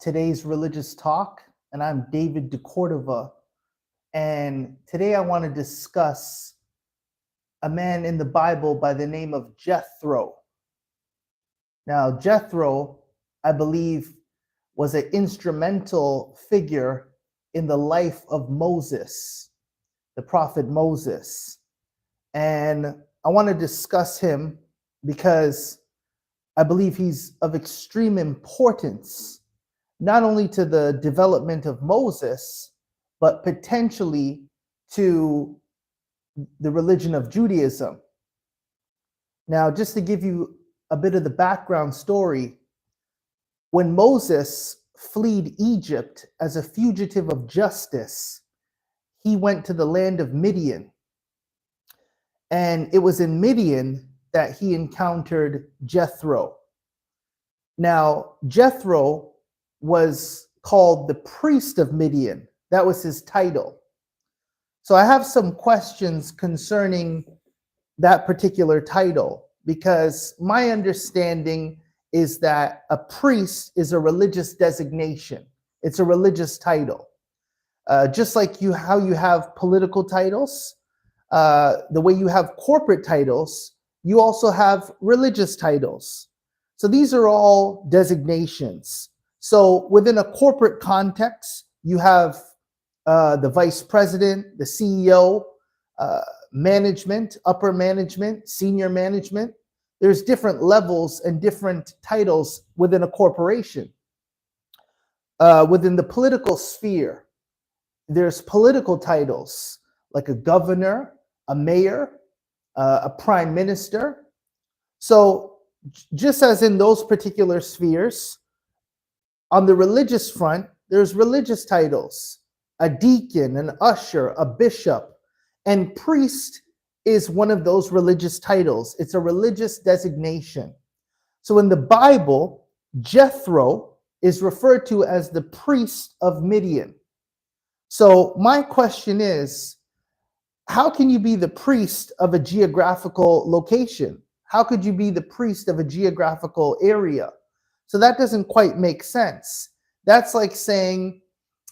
today's Religious Talk, and I'm David DeCordova. And today I want to discuss a man in the Bible by the name of Jethro. Now, Jethro, I believe, was an instrumental figure in the life of Moses, the prophet Moses. And I want to discuss him because I believe he's of extreme importance, not only to the development of Moses, but potentially to the religion of Judaism. Now, just to give you a bit of the background story, when Moses fled Egypt as a fugitive of justice, he went to the land of Midian. And it was in Midian that he encountered Jethro. Now, Jethro was called the priest of Midian. That was his title. So I have some questions concerning that particular title, because my understanding is that a priest is a religious designation. It's a religious title. Just like how you have political titles, the way you have corporate titles, you also have religious titles. So these are all designations. So within a corporate context, you have the vice president, the CEO, management, upper management, senior management. There's different levels and different titles within a corporation. Within the political sphere, there's political titles like a governor, a mayor, a prime minister. So just as in those particular spheres, on the religious front, there's religious titles, a deacon, an usher, a bishop, and priest is one of those religious titles. It's a religious designation. So in the Bible, Jethro is referred to as the priest of Midian. So my question is, how can you be the priest of a geographical location? How could you be the priest of a geographical area? So that doesn't quite make sense. That's like saying,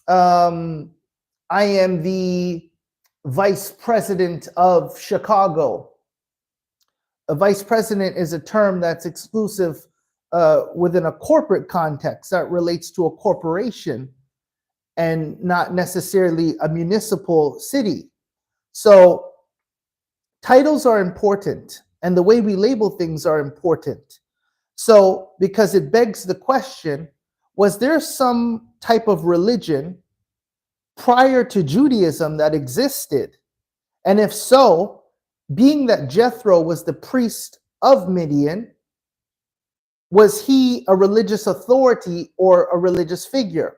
I am the vice president of Chicago. A vice president is a term that's exclusive within a corporate context that relates to a corporation and not necessarily a municipal city. So titles are important, and the way we label things are important. So because it begs the question, was there some type of religion prior to Judaism that existed? And if so, being that Jethro was the priest of Midian, was he a religious authority or a religious figure?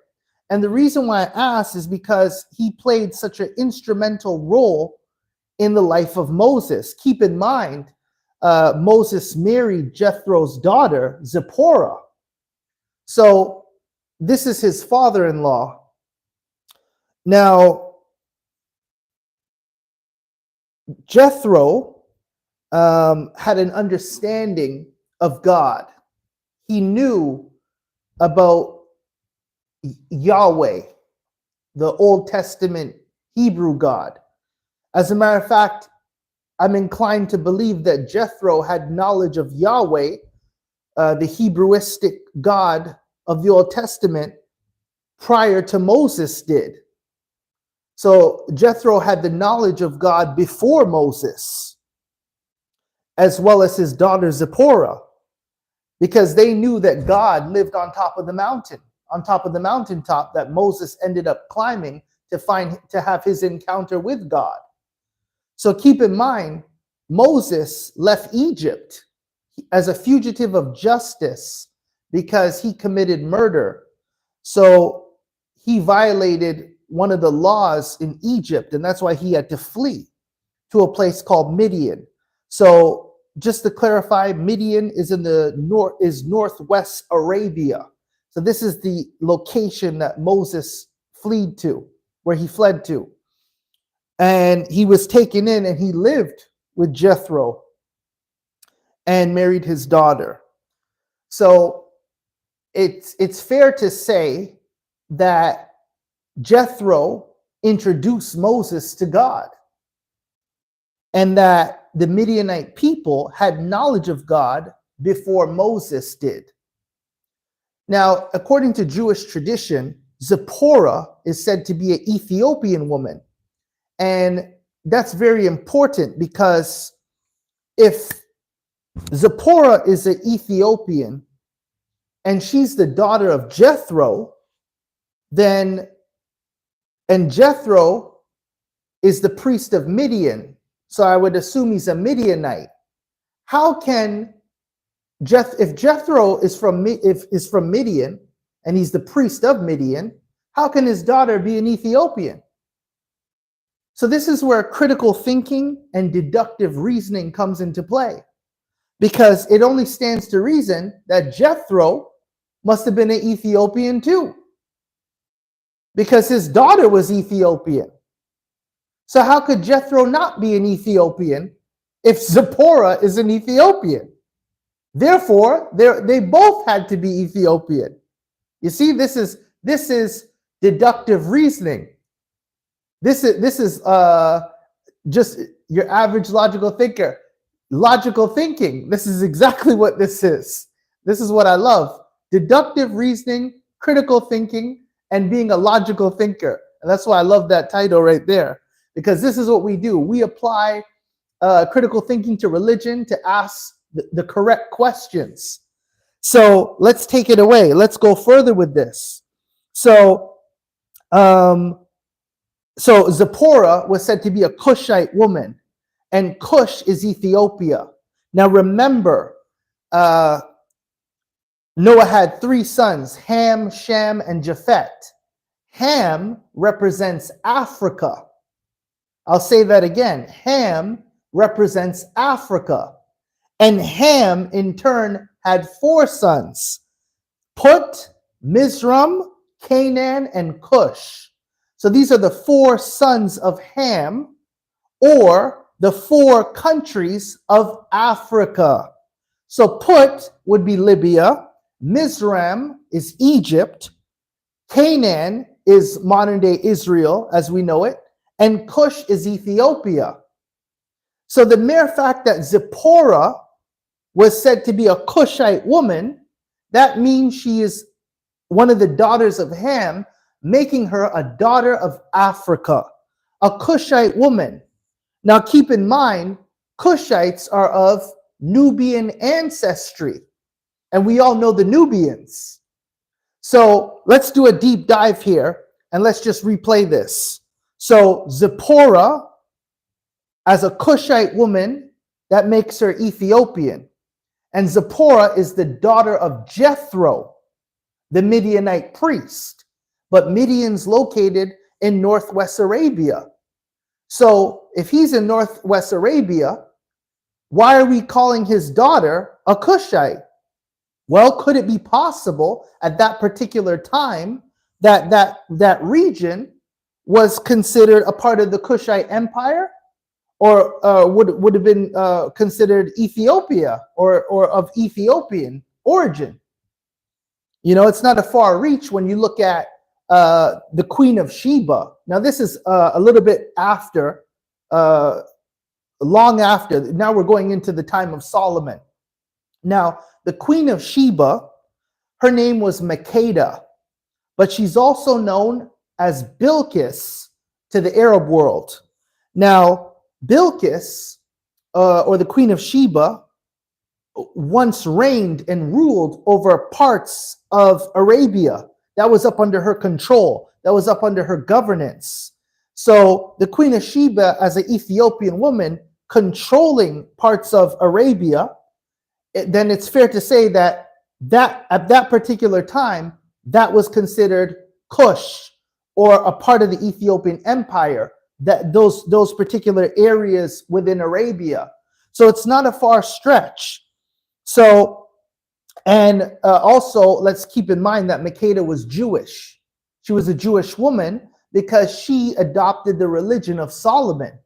And the reason why I ask is because he played such an instrumental role in the life of Moses. Keep in mind, Moses married Jethro's daughter, Zipporah. So this is his father-in-law. Now, Jethro had an understanding of God. He knew about Yahweh, the Old Testament Hebrew God. As a matter of fact, I'm inclined to believe that Jethro had knowledge of Yahweh, the Hebrewistic God of the Old Testament, prior to Moses did. So Jethro had the knowledge of God before Moses, as well as his daughter Zipporah, because they knew that God lived on top of the mountain, on top of the mountaintop that Moses ended up climbing to have his encounter with God. So keep in mind, Moses left Egypt as a fugitive of justice because he committed murder. So he violated one of the laws in Egypt, and that's why he had to flee to a place called Midian. So just to clarify, Midian is in the northwest Arabia. So this is the location that Moses fled to, where he fled to. And he was taken in, and he lived with Jethro and married his daughter. So it's fair to say that Jethro introduced Moses to God, and that the Midianite people had knowledge of God before Moses did. Now, according to Jewish tradition, Zipporah is said to be an Ethiopian woman. And that's very important, because if Zipporah is an Ethiopian and she's the daughter of Jethro, and Jethro is the priest of Midian, so I would assume he's a Midianite. How can if Jethro is from Midian and he's the priest of Midian, how can his daughter be an Ethiopian? So this is where critical thinking and deductive reasoning comes into play, because it only stands to reason that Jethro must have been an Ethiopian too, because his daughter was Ethiopian. So how could Jethro not be an Ethiopian if Zipporah is an Ethiopian? Therefore, they both had to be Ethiopian. You see, this is deductive reasoning. This is just your average logical thinker. Logical thinking. This is exactly what this is. This is what I love. Deductive reasoning, critical thinking, and being a logical thinker. And that's why I love that title right there, because this is what we do. We apply critical thinking to religion to ask the correct questions. So let's take it away. Let's go further with this. So Zipporah was said to be a Cushite woman, and Cush is Ethiopia. Now remember, Noah had 3 sons, Ham, Shem, and Japheth. Ham represents Africa. I'll say that again. Ham represents Africa. And Ham, in turn, had 4 sons, Put, Mizraim, Canaan, and Cush. So these are the 4 sons of Ham, or the 4 countries of Africa. So Put would be Libya, Mizraim is Egypt, Canaan is modern-day Israel as we know it, and Cush is Ethiopia. So the mere fact that Zipporah was said to be a Cushite woman, that means she is one of the daughters of Ham, making her a daughter of Africa, a Cushite woman. Now keep in mind, Cushites are of Nubian ancestry, and we all know the Nubians. So let's do a deep dive here, and let's just replay this. So Zipporah, as a Cushite woman, that makes her Ethiopian. And Zipporah is the daughter of Jethro, the Midianite priest. But Midian's located in Northwest Arabia. So if he's in Northwest Arabia, why are we calling his daughter a Cushite? Well, could it be possible at that particular time that region was considered a part of the Cushite Empire? Or would have been considered Ethiopia or of Ethiopian origin? You know, it's not a far reach when you look at the Queen of Sheba. Now, this is a little bit after, long after. Now we're going into the time of Solomon. Now, the Queen of Sheba, her name was Makeda, but she's also known as Bilqis to the Arab world. Now, Bilqis, or the Queen of Sheba, once reigned and ruled over parts of Arabia. That was up under her control. That was up under her governance. So the Queen of Sheba, as an Ethiopian woman controlling parts of Arabia, then it's fair to say that at that particular time, that was considered Cush, or a part of the Ethiopian Empire, that those particular areas within Arabia. So it's not a far stretch. So, and also let's keep in mind that Makeda was Jewish. She was a Jewish woman because she adopted the religion of Solomon.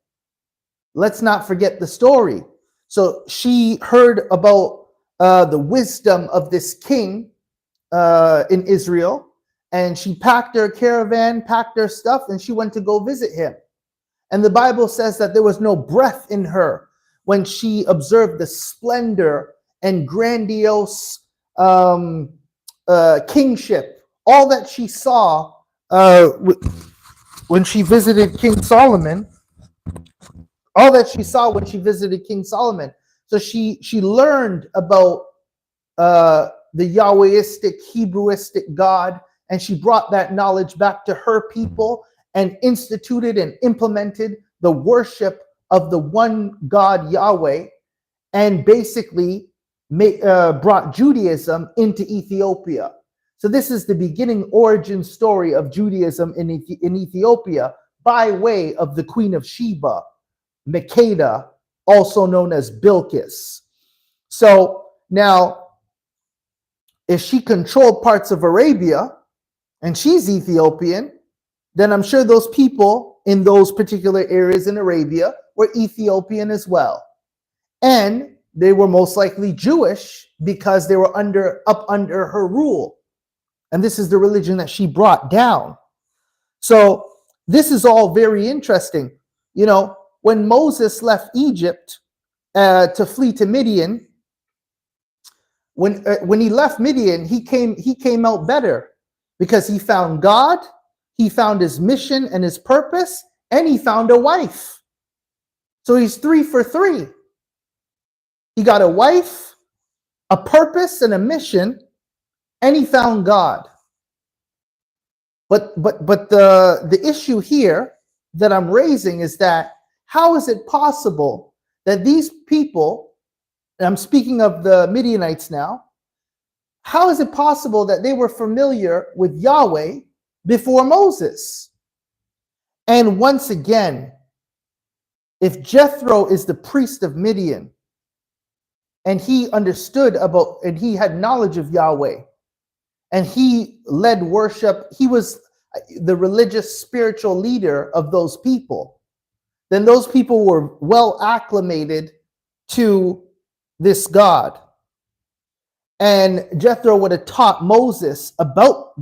Let's not forget the story. So she heard about the wisdom of this king in Israel, and she packed her caravan, packed her stuff, and she went to go visit him. And the Bible says that there was no breath in her when she observed the splendor and grandiose kingship, all that she saw when she visited King Solomon, all that she saw when she visited King Solomon. So she learned about the Yahwehistic, Hebrewistic God, and she brought that knowledge back to her people and instituted and implemented the worship of the one God Yahweh, and basically brought Judaism into Ethiopia. So this is the beginning origin story of Judaism in Ethiopia by way of the Queen of Sheba, Makeda, also known as Bilqis. So now, if she controlled parts of Arabia and she's Ethiopian, then I'm sure those people in those particular areas in Arabia were Ethiopian as well. And they were most likely Jewish because they were up under her rule. And this is the religion that she brought down. So this is all very interesting. You know, when Moses left Egypt to flee to Midian, when he left Midian, he came out better because he found God, he found his mission and his purpose, and he found a wife. So he's 3 for 3. He got a wife, a purpose, and a mission, and he found God. But the issue here that I'm raising is that how is it possible that these people, and I'm speaking of the Midianites now, how is it possible that they were familiar with Yahweh before Moses? And once again, if Jethro is the priest of Midian, and he understood about, and he had knowledge of Yahweh, and he led worship, he was the religious spiritual leader of those people, then those people were well acclimated to this God. And Jethro would have taught Moses about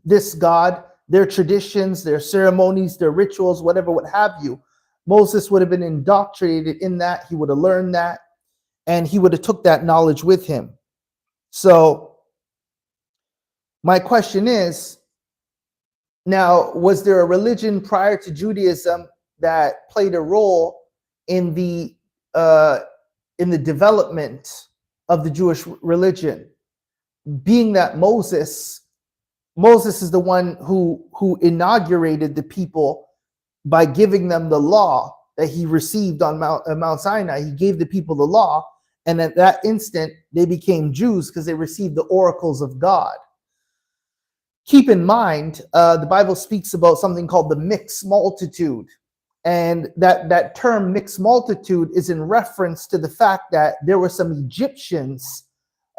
this God, their traditions, their ceremonies, their rituals, whatever, what have you. Moses would have been indoctrinated in that. He would have learned that, and he would have took that knowledge with him. So my question is, now, was there a religion prior to Judaism that played a role in the development of the Jewish religion? Being that Moses is the one who inaugurated the people by giving them the law that he received on Mount Sinai. He gave the people the law, and at that instant, they became Jews because they received the oracles of God. Keep in mind, the Bible speaks about something called the mixed multitude. And that term mixed multitude is in reference to the fact that there were some Egyptians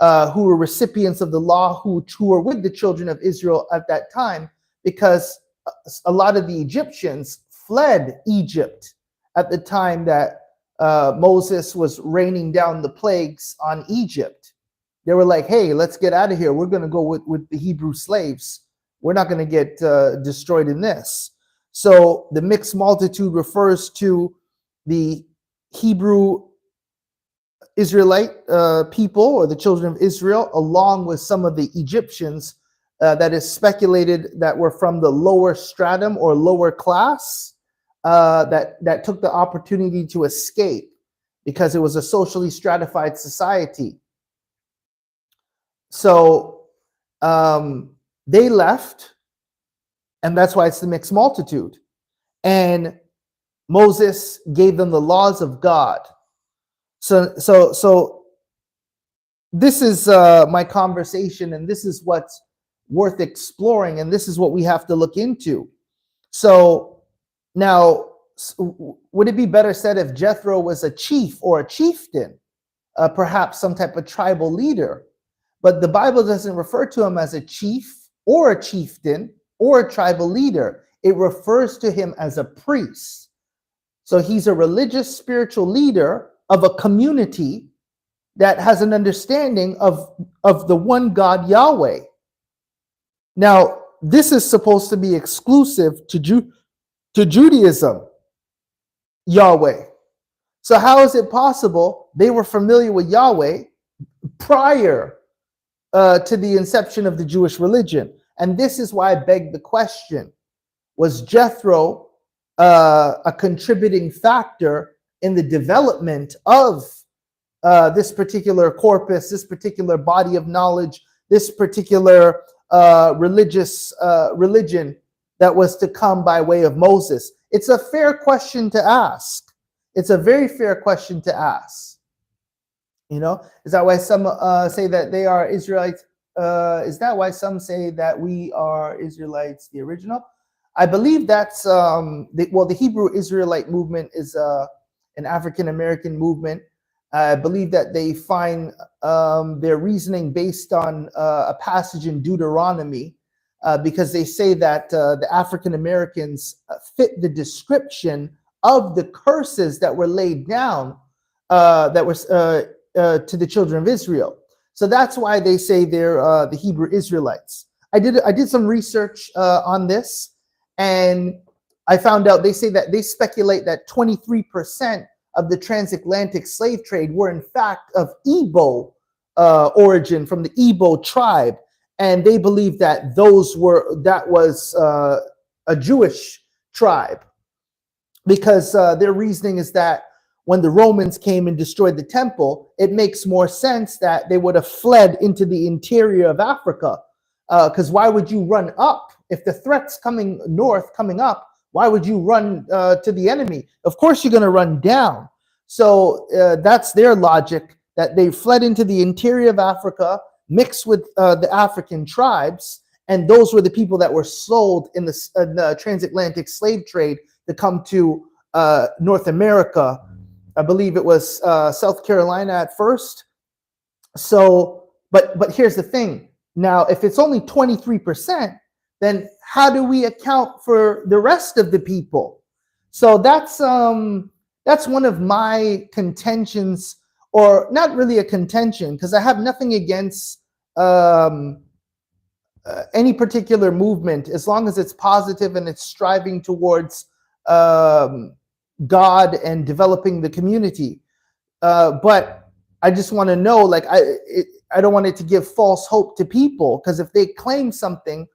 who were recipients of the law who were with the children of Israel at that time, because a lot of the Egyptians fled Egypt at the time that Moses was raining down the plagues on Egypt. They were like, hey, let's get out of here. We're going to go with the Hebrew slaves. We're not going to get destroyed in this. So the mixed multitude refers to the Hebrew Israelite people, or the children of Israel, along with some of the Egyptians that is speculated that were from the lower stratum or lower class that took the opportunity to escape because it was a socially stratified society. So they left, and that's why it's the mixed multitude. And Moses gave them the laws of God. So this is my conversation, and this is what's worth exploring, and this is what we have to look into. So now, would it be better said if Jethro was a chief or a chieftain, perhaps some type of tribal leader? But the Bible doesn't refer to him as a chief or a chieftain or a tribal leader. It refers to him as a priest. So he's a religious spiritual leader of a community that has an understanding of the one God, Yahweh. Now, this is supposed to be exclusive to Judaism, Yahweh. So how is it possible they were familiar with Yahweh prior to the inception of the Jewish religion? And this is why I beg the question: was Jethro a contributing factor in the development of this particular corpus, this particular body of knowledge, this particular religion that was to come by way of Moses? It's a fair question to ask. It's a very fair question to ask. You know, is that why some say that they are Israelites? Is that why some say that we are Israelites, the original? I believe that's the Hebrew Israelite movement is an African American movement. I believe that they find their reasoning based on a passage in Deuteronomy, because they say that the African Americans fit the description of the curses that were laid down that was to the children of Israel. So that's why they say they're the Hebrew Israelites. I did some research on this, and I found out they say that they speculate that 23% of the transatlantic slave trade were in fact of Igbo origin, from the Igbo tribe, and they believe that that was a Jewish tribe, because their reasoning is that when the Romans came and destroyed the temple, it makes more sense that they would have fled into the interior of Africa. Because why would you run up? If the threat's coming up, why would you run to the enemy? Of course you're going to run down. So that's their logic, that they fled into the interior of Africa, mixed with the African tribes, and those were the people that were sold in the transatlantic slave trade to come to North America. I believe it was South Carolina at first. So, but here's the thing. Now, if it's only 23%, then how do we account for the rest of the people? So that's one of my contentions, or not really a contention, because I have nothing against any particular movement, as long as it's positive and it's striving towards God and developing the community. But I just want to know, like, I don't want it to give false hope to people, because if they claim something,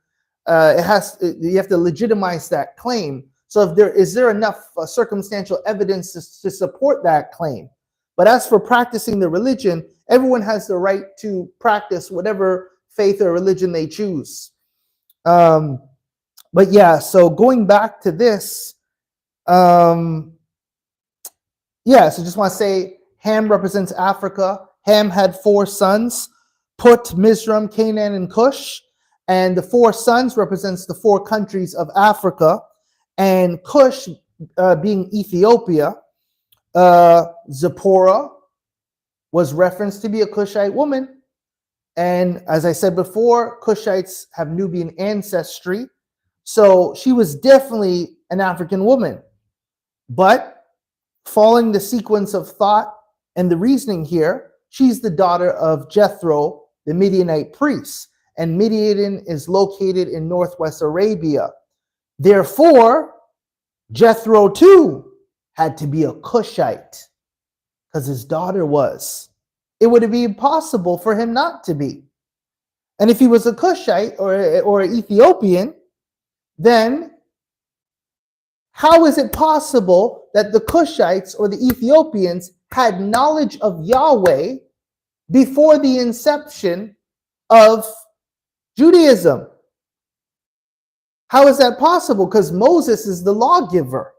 you have to legitimize that claim. So is there enough circumstantial evidence to support that claim? But as for practicing the religion, everyone has the right to practice whatever faith or religion they choose. But yeah, so going back to this, so just want to say Ham represents Africa. Ham had 4 sons: Put, Mizraim, Canaan, and Cush. And the 4 sons represents the 4 countries of Africa. And Cush being Ethiopia, Zipporah was referenced to be a Cushite woman. And as I said before, Cushites have Nubian ancestry. So she was definitely an African woman. But following the sequence of thought and the reasoning here, she's the daughter of Jethro, the Midianite priest. And Midian is located in northwest Arabia. Therefore, Jethro too had to be a Cushite, because his daughter was. It would be impossible for him not to be. And if he was a Cushite or an Ethiopian, then how is it possible that the Cushites or the Ethiopians had knowledge of Yahweh before the inception of Judaism? How is that possible? Because Moses is the lawgiver.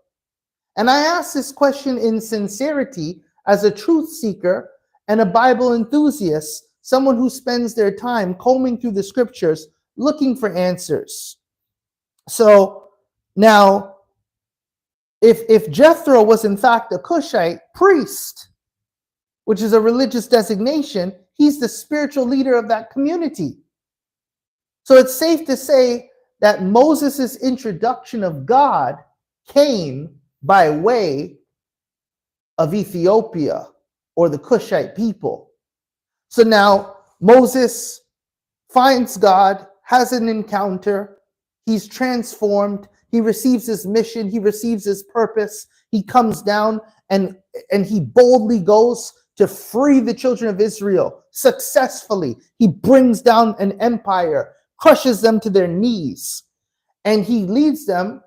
And I ask this question in sincerity as a truth seeker and a Bible enthusiast, someone who spends their time combing through the scriptures looking for answers. So now, if Jethro was in fact a Cushite priest, which is a religious designation, he's the spiritual leader of that community. So it's safe to say that Moses' introduction of God came by way of Ethiopia or the Cushite people. So now Moses finds God, has an encounter, he's transformed, he receives his mission, he receives his purpose, he comes down and he boldly goes to free the children of Israel successfully. He brings down an empire, crushes them to their knees, and he leads them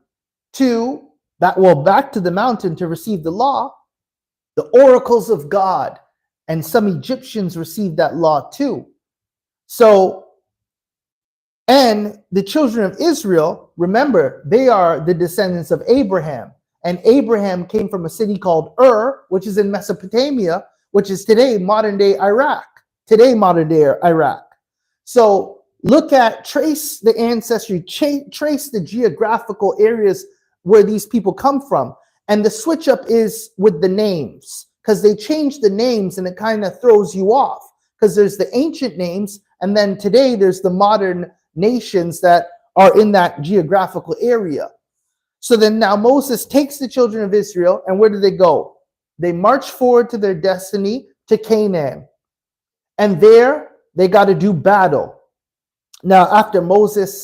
to back to the mountain to receive the law, the oracles of God, and some Egyptians received that law too. So, and the children of Israel, remember, they are the descendants of Abraham. And Abraham came from a city called Ur, which is in Mesopotamia, which is today modern day Iraq. So trace the ancestry, trace the geographical areas where these people come from. And the switch up is with the names, because they changed the names and it kind of throws you off, because there's the ancient names and then today there's the modern nations that are in that geographical area. So then now Moses takes the children of Israel, and where do they go? They march forward to their destiny, to Canaan. And there they got to do battle. Now, after Moses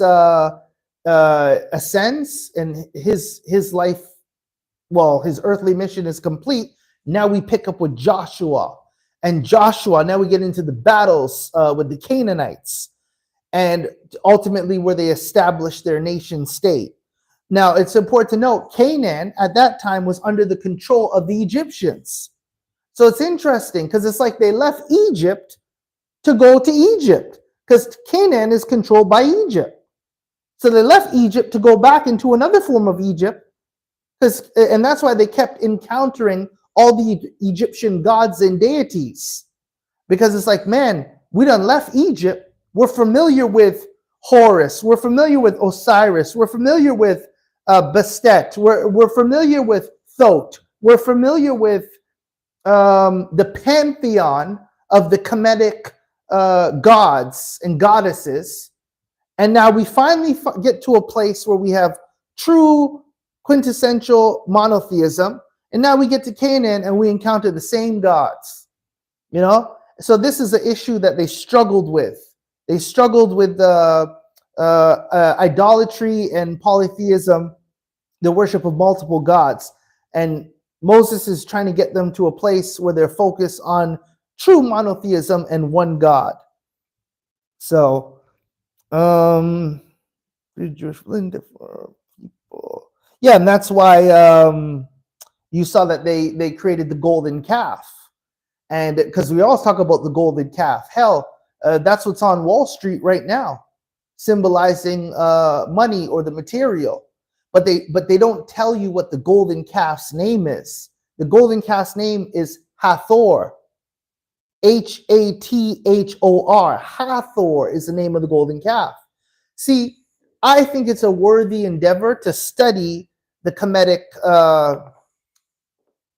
ascends and his life, well, his earthly mission is complete, now we pick up with Joshua. And Joshua, now we get into the battles with the Canaanites, and ultimately where they establish their nation state. Now, it's important to note, Canaan at that time was under the control of the Egyptians. So it's interesting because it's like they left Egypt to go to Egypt, because Canaan is controlled by Egypt. So they left Egypt to go back into another form of Egypt, and that's why they kept encountering all the Egyptian gods and deities. Because it's like, man, we done left Egypt. We're familiar with Horus. We're familiar with Osiris. We're familiar with Bastet. We're familiar with Thoth. We're familiar with the pantheon of the Kemetic gods and goddesses. And now we finally get to a place where we have true quintessential monotheism. And now we get to Canaan and we encounter the same gods, you know? So this is an issue that they struggled with. They struggled with idolatry and polytheism, the worship of multiple gods. And Moses is trying to get them to a place where they're focused on true monotheism and one God. So, Jewish blended for people. Yeah, and that's why you saw that they created the golden calf. And because we always talk about the golden calf. Hell, that's what's on Wall Street right now, symbolizing money or the material. But they don't tell you what the golden calf's name is. The golden calf's name is Hathor. Hathor. Hathor is the name of the golden calf. See, I think it's a worthy endeavor to study the Kemetic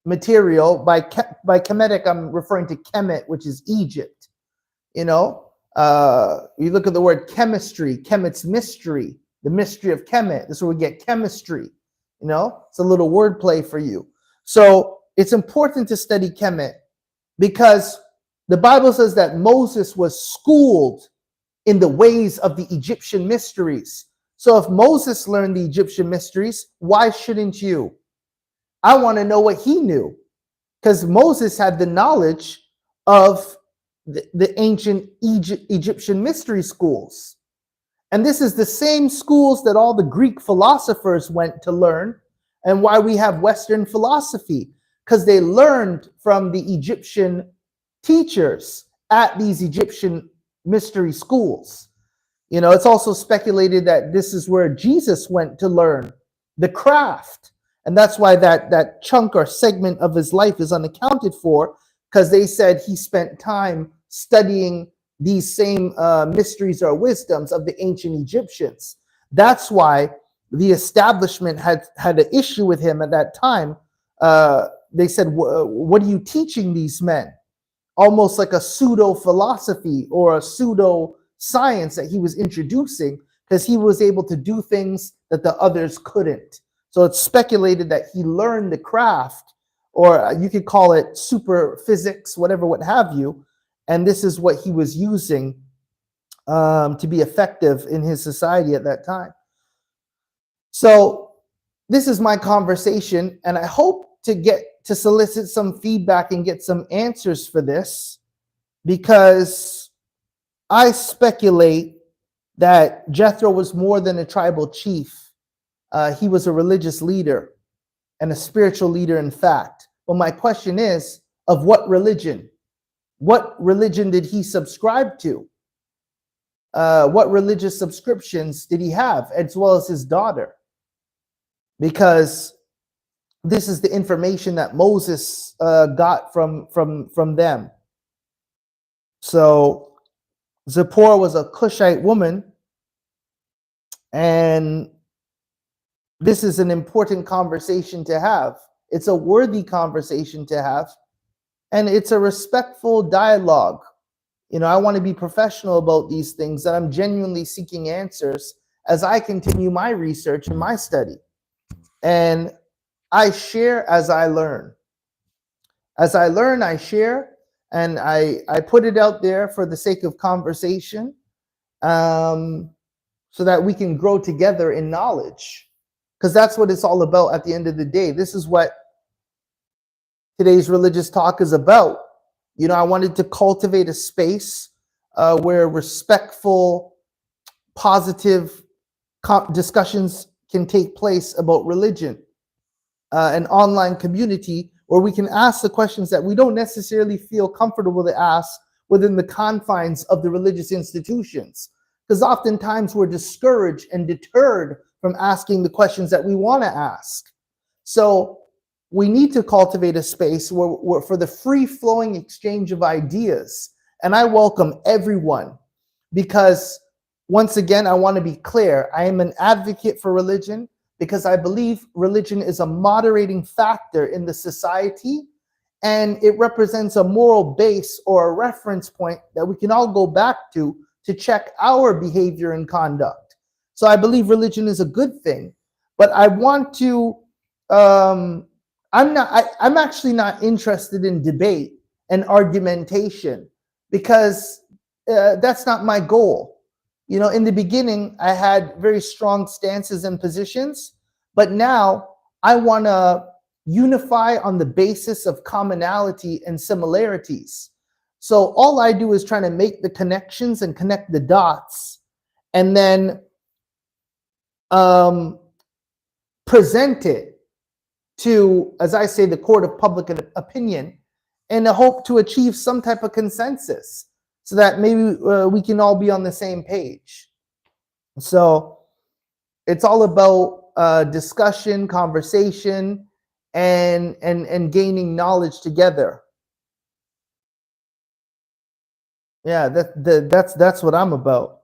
material. By Kemetic, I'm referring to Kemet, which is Egypt. You know, you look at the word chemistry, Kemet's mystery, the mystery of Kemet. This is where we get chemistry. You know, it's a little wordplay for you. So it's important to study Kemet, because the Bible says that Moses was schooled in the ways of the Egyptian mysteries. So if Moses learned the Egyptian mysteries, why shouldn't you? I want to know what he knew, because Moses had the knowledge of the ancient Egyptian mystery schools. And this is the same schools that all the Greek philosophers went to learn, and why we have Western philosophy, because they learned from the Egyptian teachers at these Egyptian mystery schools. You know, it's also speculated that this is where Jesus went to learn the craft. And that's why that chunk or segment of his life is unaccounted for, because they said he spent time studying these same mysteries or wisdoms of the ancient Egyptians. That's why the establishment had an issue with him at that time. They said, what are you teaching these men? Almost like a pseudo philosophy or a pseudo science that he was introducing, because he was able to do things that the others couldn't. So it's speculated that he learned the craft, or you could call it super physics, whatever, what have you. and this is what he was using to be effective in his society at that time. So this is my conversation, and I hope to solicit some feedback and get some answers for this, because I speculate that Jethro was more than a tribal chief. He was a religious leader and a spiritual leader, in fact. But my question is, of what religion? What religion did he subscribe to? What religious subscriptions did he have, as well as his daughter? Because this is the information that Moses got from them. So Zipporah was a Cushite woman, and this is an important conversation to have. It's a worthy conversation to have, and it's a respectful dialogue. I want to be professional about these things, and I'm genuinely seeking answers as I continue my research and my study. And I share as I learn. As I learn, I share, and I put it out there for the sake of conversation, so that we can grow together in knowledge, because that's what it's all about at the end of the day. This is what today's religious talk is about. I wanted to cultivate a space where respectful, positive discussions can take place about religion, an online community where we can ask the questions that we don't necessarily feel comfortable to ask within the confines of the religious institutions. Because oftentimes we're discouraged and deterred from asking the questions that we want to ask. So we need to cultivate a space where for the free-flowing exchange of ideas. And I welcome everyone, because once again, I want to be clear. I am an advocate for religion because I believe religion is a moderating factor in the society, and it represents a moral base or a reference point that we can all go back to check our behavior and conduct. So I believe religion is a good thing, but I want to, I'm actually not interested in debate and argumentation, because that's not my goal. In the beginning, I had very strong stances and positions, but now I want to unify on the basis of commonality and similarities. So all I do is try to make the connections and connect the dots, and then present it to, as I say, the court of public opinion, in the hope to achieve some type of consensus, so that maybe we can all be on the same page. So it's all about discussion, conversation, and gaining knowledge together. Yeah, that's what I'm about.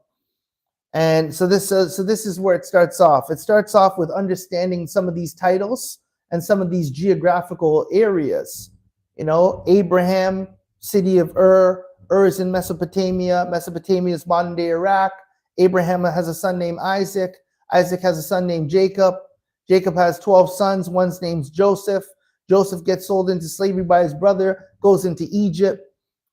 And so this is where it starts off. It starts off with understanding some of these titles and some of these geographical areas. Abraham, city of Ur. Ur is in Mesopotamia. Mesopotamia is modern day Iraq. Abraham has a son named Isaac. Isaac has a son named Jacob. Jacob has 12 sons. One's named Joseph. Joseph gets sold into slavery by his brother, goes into Egypt.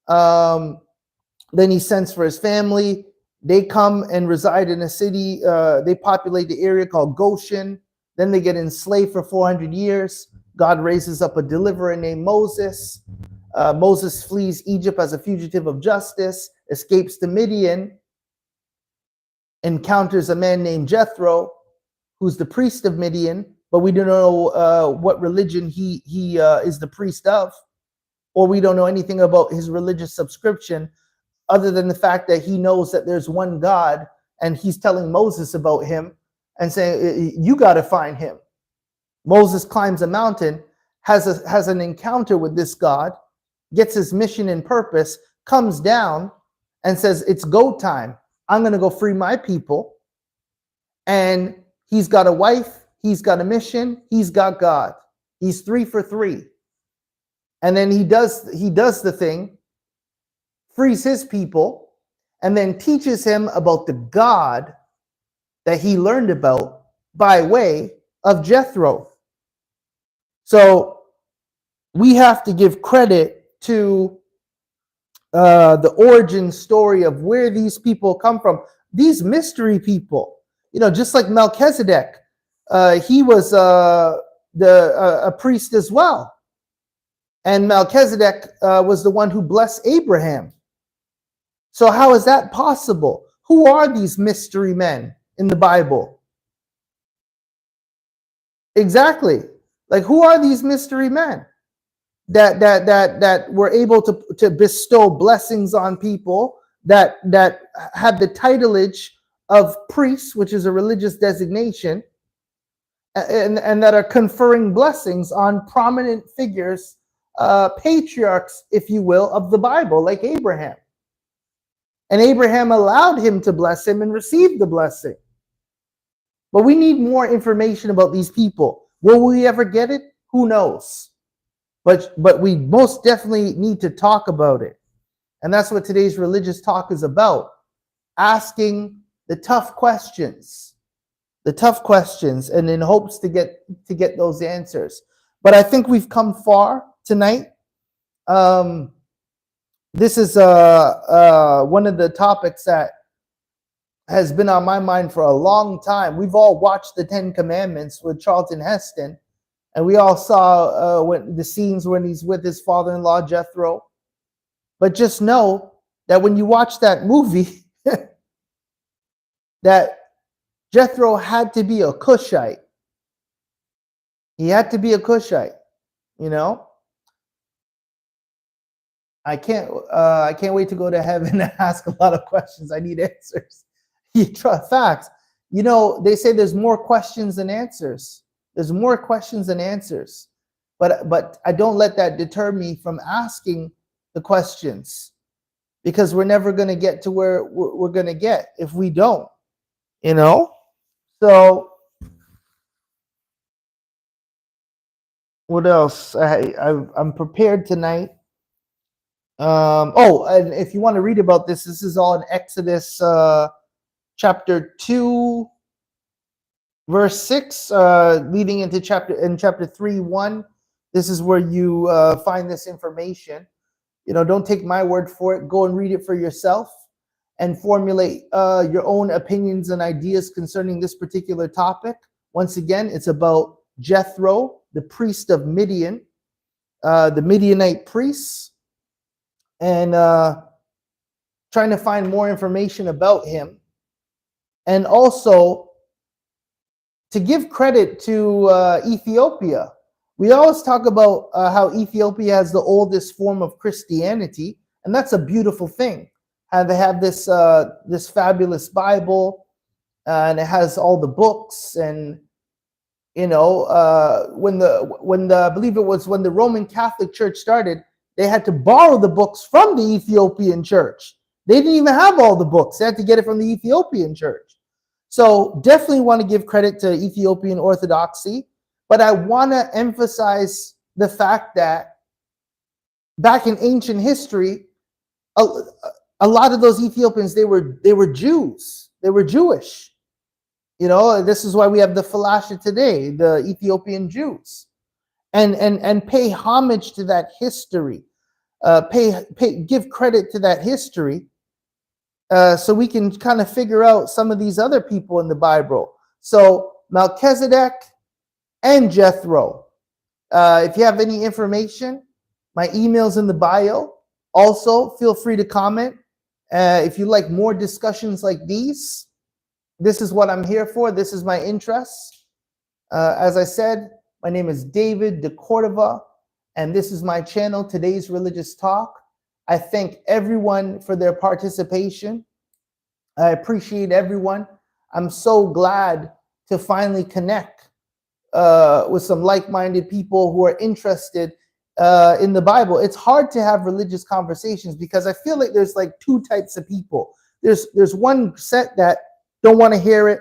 Then he sends for his family. They come and reside in a city. They populate the area called Goshen. Then they get enslaved for 400 years. God raises up a deliverer named Moses. Moses flees Egypt as a fugitive of justice, escapes to Midian, encounters a man named Jethro, who's the priest of Midian, but we don't know what religion he is the priest of, or we don't know anything about his religious subscription, other than the fact that he knows that there's one God, and he's telling Moses about him and saying, you got to find him. Moses climbs a mountain, has an encounter with this God, gets his mission and purpose, comes down and says, it's go time. I'm going to go free my people. And he's got a wife, he's got a mission, he's got God. He's 3 for 3. And then he does the thing, frees his people, and then teaches him about the God that he learned about by way of Jethro. So we have to give credit to the origin story of where these people come from. These mystery people, just like Melchizedek, he was a priest as well. And Melchizedek was the one who blessed Abraham. So how is that possible? Who are these mystery men in the Bible? Exactly. Like, who are these mystery men that were able to bestow blessings on people, that had the titleage of priests, which is a religious designation, and that are conferring blessings on prominent figures, patriarchs, if you will, of the Bible, like Abraham. And Abraham allowed him to bless him and received the blessing. But we need more information about these people. Will we ever get it? Who knows? But we most definitely need to talk about it. And that's what today's religious talk is about. Asking the tough questions. And in hopes to get those answers. But I think we've come far tonight. This is one of the topics that has been on my mind for a long time. We've all watched the 10 Commandments with Charlton Heston, and we all saw when the scenes when he's with his father-in-law Jethro. But just know that when you watch that movie, that Jethro had to be a Cushite. He had to be a Cushite, I can't wait to go to heaven and ask a lot of questions. I need answers. Facts. They say there's more questions than answers. There's more questions than answers. But I don't let that deter me from asking the questions, because we're never going to get to where we're going to get if we don't, So what else? I'm prepared tonight. And if you want to read about this is all in Exodus chapter 2, verse 6, leading into chapter 3, 1. This is where you find this information. Don't take my word for it. Go and read it for yourself and formulate your own opinions and ideas concerning this particular topic. Once again, it's about Jethro, the priest of Midian, the Midianite priests, and trying to find more information about him. And also to give credit to Ethiopia. We always talk about how Ethiopia has the oldest form of Christianity, and that's a beautiful thing. And they have this fabulous Bible, and it has all the books. And when I believe it was when the Roman Catholic Church started, they had to borrow the books from the Ethiopian church. They didn't even have all the books. They had to get it from the Ethiopian church. So definitely want to give credit to Ethiopian Orthodoxy. But I want to emphasize the fact that back in ancient history, a lot of those Ethiopians, they were Jews. They were Jewish. This is why we have the Falasha today, the Ethiopian Jews. And pay homage to that history. Give credit to that history, so we can kind of figure out some of these other people in the Bible. So Melchizedek and Jethro. If you have any information, my email's in the bio. Also, feel free to comment. If you like more discussions like these, this is what I'm here for. This is my interest. As I said, my name is David de Cordova, and this is my channel, Today's Religious Talk. I thank everyone for their participation. I appreciate everyone. I'm so glad to finally connect with some like-minded people who are interested in the Bible. It's hard to have religious conversations because I feel like there's like two types of people. There's one set that don't want to hear it,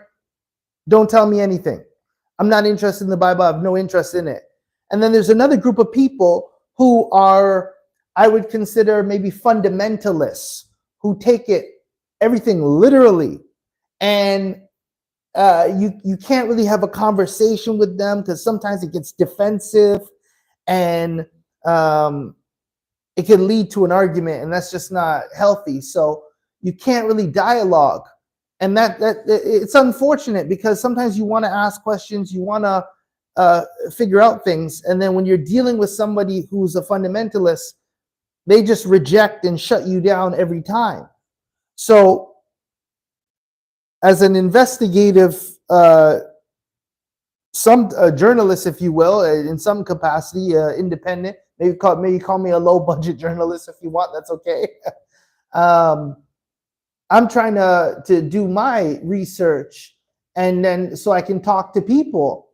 don't tell me anything. I'm not interested in the Bible. I have no interest in it. And then there's another group of people who are, I would consider maybe fundamentalists, who take everything literally. And you can't really have a conversation with them because sometimes it gets defensive. And it can lead to an argument, and that's just not healthy. So you can't really dialogue. And that it's unfortunate, because sometimes you want to ask questions, you want to figure out things, and then when you're dealing with somebody who's a fundamentalist, they just reject and shut you down every time. So as an investigative journalist, if you will, in some capacity, independent, maybe call me a low budget journalist if you want, that's okay. I'm trying to do my research, and then so I can talk to people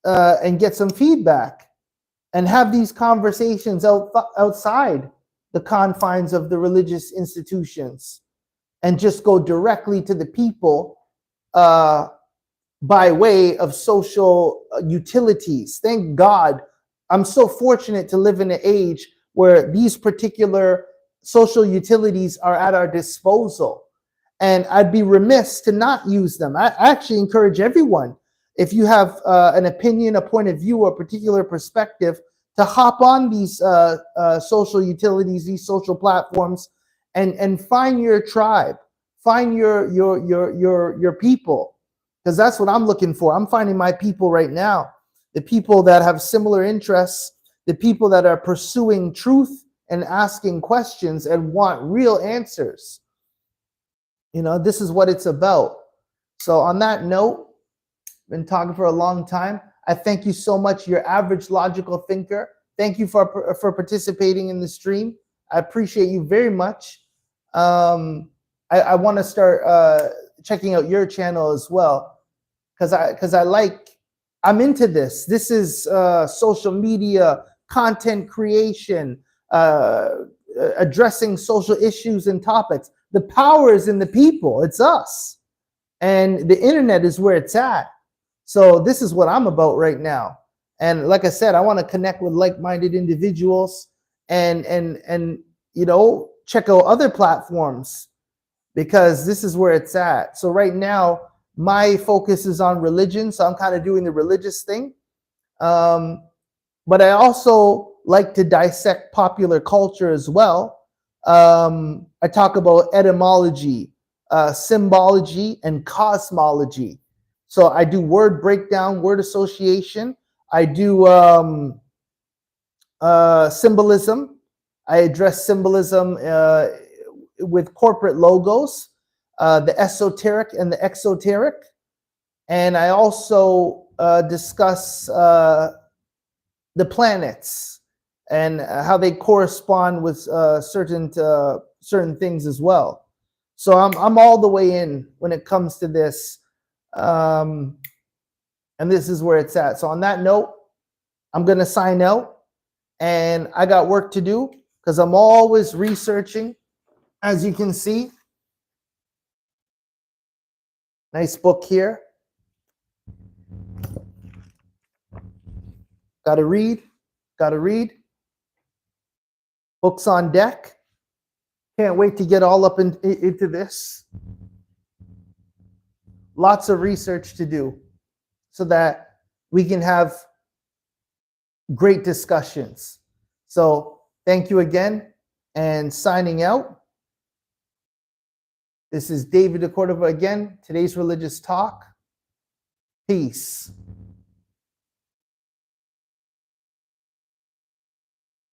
and get some feedback and have these conversations outside the confines of the religious institutions, and just go directly to the people by way of social utilities. Thank God, I'm so fortunate to live in an age where these particular social utilities are at our disposal. And I'd be remiss to not use them. I actually encourage everyone, if you have an opinion, a point of view, a particular perspective, to hop on these social utilities, these social platforms, and find your tribe, find your people, because that's what I'm looking for. I'm finding my people right now, the people that have similar interests, the people that are pursuing truth and asking questions and want real answers. You know, this is what it's about. So on that note, been talking for a long time. I thank you so much, your average logical thinker. Thank you for participating in the stream. I appreciate you very much. I want to start checking out your channel as well, because I'm into this. This is social media, content creation, addressing social issues and topics. The power is in the people. It's us. And the internet is where it's at. So this is what I'm about right now. And like I said, I want to connect with like-minded individuals and you know, check out other platforms, because this is where it's at. So right now, my focus is on religion. So I'm kind of doing the religious thing. But I also like to dissect popular culture as well. I talk about etymology, symbology, and cosmology. So I do word breakdown, word association. I do symbolism. I address symbolism with corporate logos, the esoteric and the exoteric. And I also discuss the planets and how they correspond with certain things as well. So I'm all the way in when it comes to this. And this is where it's at. So on that note, I'm going to sign out, and I got work to do because I'm always researching, as you can see. Nice book here. Got to read. Books on deck. Can't wait to get all up into this. Lots of research to do so that we can have great discussions. So thank you again, and signing out. This is David de Cordova again, today's Religious Talk. Peace.